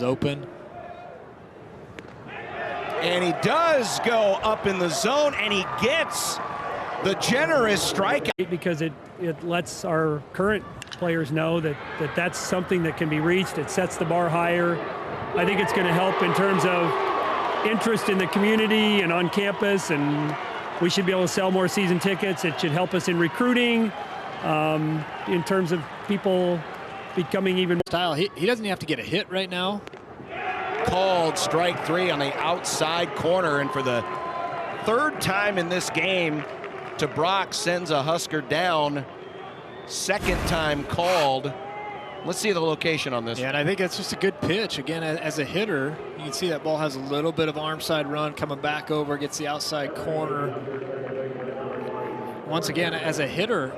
Open. And he does go up in the zone, and he gets the generous strike. Because it lets our current players know that that's something that can be reached. It sets the bar higher. I think it's going to help in terms of interest in the community and on campus, and we should be able to sell more season tickets. It should help us in recruiting, in terms of people becoming even style. He doesn't have to get a hit right now. Called strike three on the outside corner, and for the third time in this game, Brock sends a Husker down. Second time called. Let's see the location on this. Yeah, and I think it's just a good pitch. Again, as a hitter, you can see that ball has a little bit of arm side run coming back over, gets the outside corner. Once again, as a hitter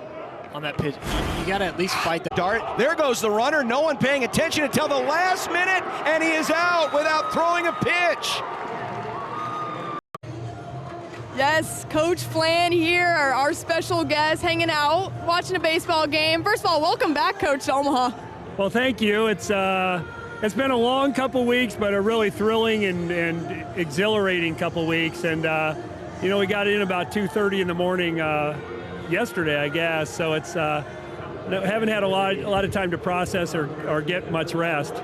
on that pitch, you got to at least fight the dart. There goes the runner. No one paying attention until the last minute, and he is out without throwing a pitch. Yes, Coach Flan here, our special guest, hanging out, watching a baseball game. First of all, welcome back, Coach, to Omaha. Well, thank you. It's been a long couple weeks, but a really thrilling and exhilarating couple weeks. And you know, we got in about 2:30 in the morning yesterday, I guess. So it's haven't had a lot of time to process or get much rest.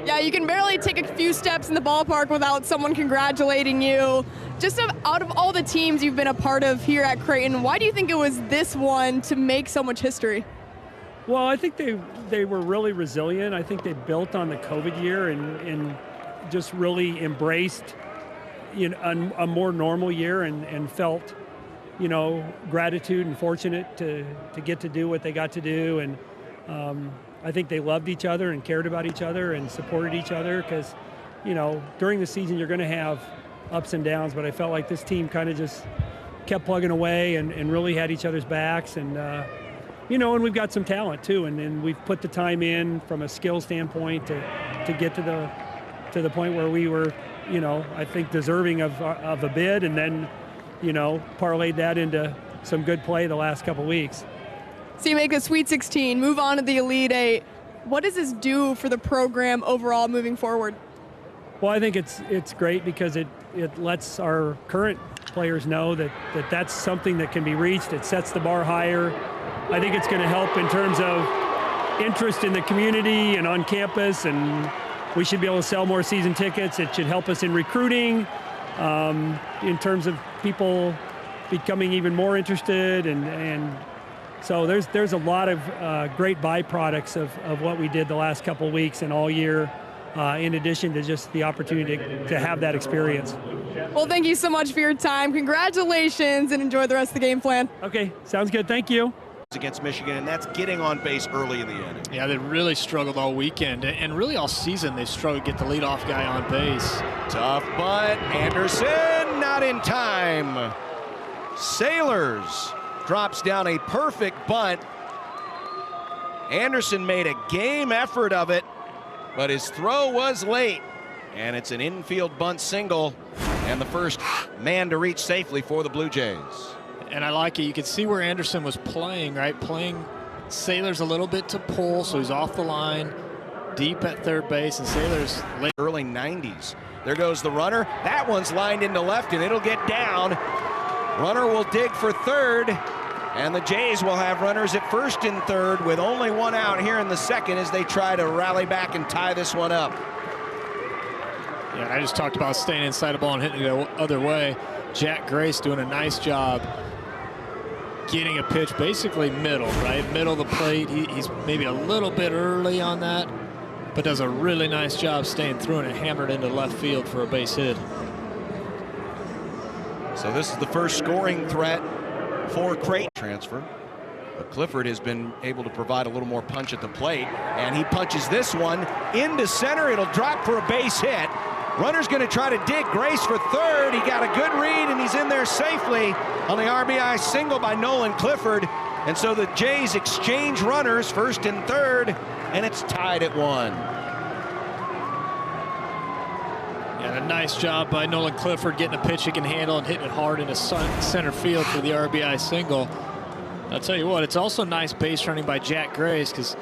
Yeah, you can barely take a few steps in the ballpark without someone congratulating you. Just out of all the teams you've been a part of here at Creighton, why do you think it was this one to make so much history? Well, I think they were really resilient. I think they built on the COVID year and just really embraced, you know, a more normal year and felt, you know, gratitude and fortunate to get to do what they got to do. And I think they loved each other and cared about each other and supported each other because, you know, during the season you're going to have ups and downs, but I felt like this team kind of just kept plugging away and really had each other's backs. And, you know, and we've got some talent too, and we've put the time in from a skill standpoint to get to the point where we were, you know, I think deserving of a bid, and then, you know, parlayed that into some good play the last couple weeks. So you make the Sweet 16, move on to the Elite Eight. What does this do for the program overall moving forward? Well, I think it's great because it lets our current players know that that's something that can be reached. It sets the bar higher. I think it's going to help in terms of interest in the community and on campus, and we should be able to sell more season tickets. It should help us in recruiting, in terms of people becoming even more interested, and so there's a lot of great byproducts of what we did the last couple of weeks and all year, in addition to just the opportunity to have that experience. Well, thank you so much for your time. Congratulations, and enjoy the rest of the game plan. Okay, sounds good. Thank you. Against Michigan, and that's getting on base early in the inning. Yeah, they really struggled all weekend, and really all season they struggled to get the leadoff guy on base. Tough bunt. Anderson not in time. Sailors drops down a perfect bunt. Anderson made a game effort of it, but his throw was late, and it's an infield bunt single, and the first man to reach safely for the Blue Jays. And I like it. You can see where Anderson was playing, right? Playing Sailors a little bit to pull, so he's off the line, deep at third base, and Sailors late. Early 90s. There goes the runner. That one's lined into left, and it'll get down. Runner will dig for third, and the Jays will have runners at first and third with only one out here in the second as they try to rally back and tie this one up. Yeah, I just talked about staying inside the ball and hitting it the other way. Jack Grace doing a nice job getting a pitch basically middle, right? Middle of the plate. He's maybe a little bit early on that, but does a really nice job staying through and hammered into left field for a base hit. So this is the first scoring threat for Creighton. Transfer. But Clifford has been able to provide a little more punch at the plate, and he punches this one into center. It'll drop for a base hit. Runner's going to try to dig. Grace for third. He got a good read, and he's in there safely on the RBI single by Nolan Clifford. And so the Jays exchange runners first and third, and it's tied at 1. And a nice job by Nolan Clifford getting a pitch he can handle and hitting it hard into center field for the RBI single. I'll tell you what, it's also nice base running by Jack Grace, because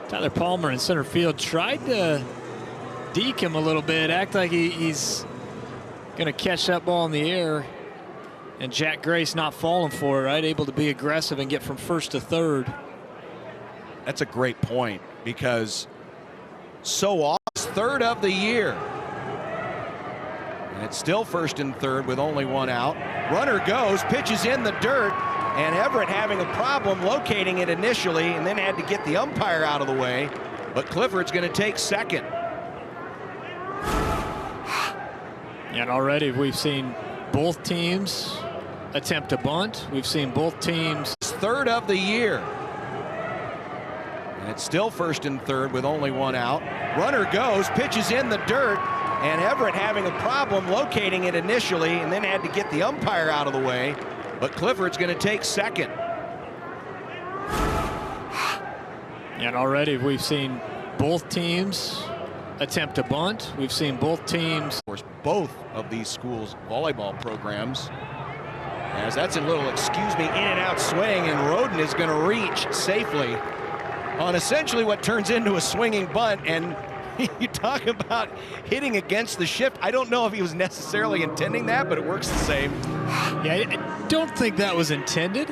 Tyler Palmer in center field tried to deke him a little bit, act like he's going to catch that ball in the air. And Jack Grace not falling for it, right? Able to be aggressive and get from first to third. That's a great point, because so often third of the year. And it's still first and third with only one out. Runner goes, pitches in the dirt, and Everett having a problem locating it initially and then had to get the umpire out of the way. But Clifford's going to take second. And already we've seen both teams attempt to bunt. We've seen both teams. Third of the year. And it's still first and third with only one out. Runner goes, pitches in the dirt, and Everett having a problem locating it initially and then had to get the umpire out of the way. But Clifford's going to take second. And already we've seen both teams attempt to bunt. We've seen both teams. Of course, both of these schools' volleyball programs, as that's a little, excuse me, in and out swing, and Roden is going to reach safely on essentially what turns into a swinging bunt. And you talk about hitting against the shift. I don't know if he was necessarily intending that, but it works the same. Yeah, I don't think that was intended,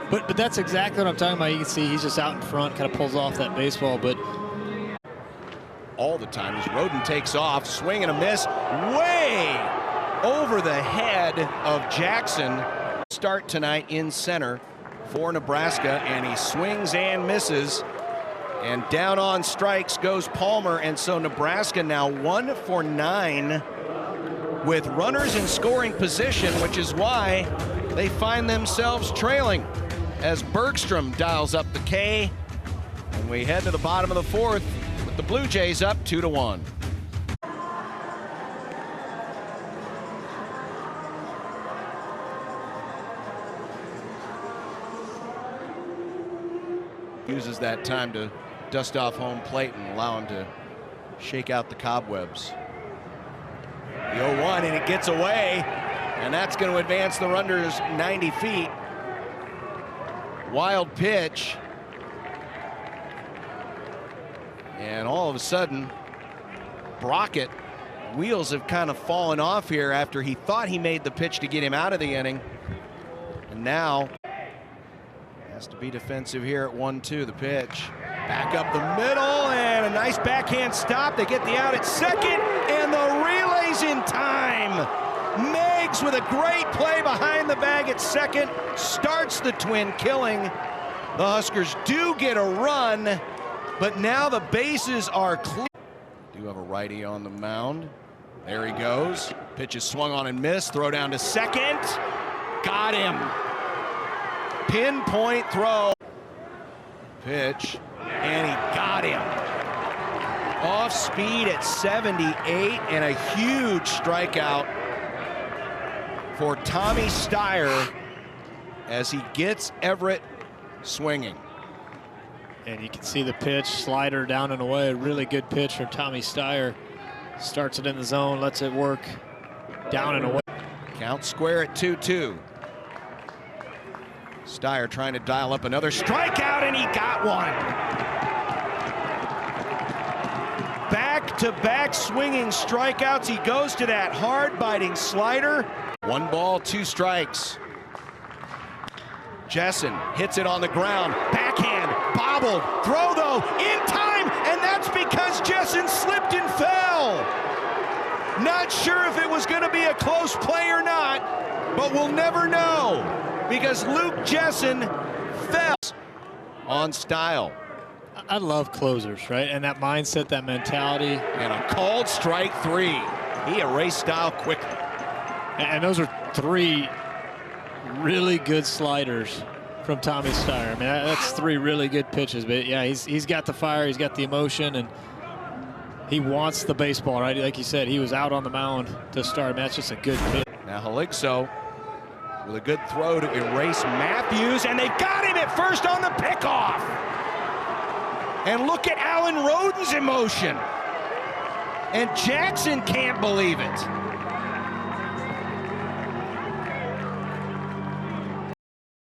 but that's exactly what I'm talking about. You can see he's just out in front, kind of pulls off that baseball, but all the time as Roden takes off, swing and a miss, way over the head of Jackson. Start tonight in center for Nebraska, and he swings and misses, and down on strikes goes Palmer. And so Nebraska now 1 for 9 with runners in scoring position, which is why they find themselves trailing as Bergstrom dials up the K, and we head to the bottom of the fourth with the Blue Jays up 2-1. Uses that time to dust off home plate and allow him to shake out the cobwebs. The 0-1, and it gets away, and that's going to advance the runners 90 feet. Wild pitch. And all of a sudden, Brockett, wheels have kind of fallen off here after he thought he made the pitch to get him out of the inning. And now has to be defensive here at 1-2, the pitch. Back up the middle, and a nice backhand stop. They get the out at second, and the relay's in time. Meggs with a great play behind the bag at second, starts the twin killing. The Huskers do get a run, but now the bases are clear. Do have a righty on the mound. There he goes. Pitch is swung on and missed. Throw down to second. Got him. Pinpoint throw. Pitch, and he got him. Off speed at 78, and a huge strikeout for Tommy Steyer as he gets Everett swinging. And you can see the pitch, slider down and away. A really good pitch from Tommy Steyer. Starts it in the zone, lets it work down and away. Count square at 2-2. Steyer trying to dial up another strikeout, and he got one. Back-to-back swinging strikeouts. He goes to that hard-biting slider. 1 ball, 2 strikes. Jessen hits it on the ground. Backhand, bobbled. Throw, though, in time, and that's because Jessen slipped and fell. Not sure if it was going to be a close play or not, but we'll never know, because Luke Jessen fell on style. I love closers, right? And that mindset, that mentality. And a called strike 3. He erased style quickly. And those are 3 really good sliders from Tommy Steyer. I mean, that's 3 really good pitches. But yeah, he's got the fire, he's got the emotion, and he wants the baseball, right? Like you said, he was out on the mound to start. I mean, that's just a good pitch. Now Haligso with a good throw to erase Matthews, and they've got him at first on the pickoff. And look at Alan Roden's emotion. And Jackson can't believe it.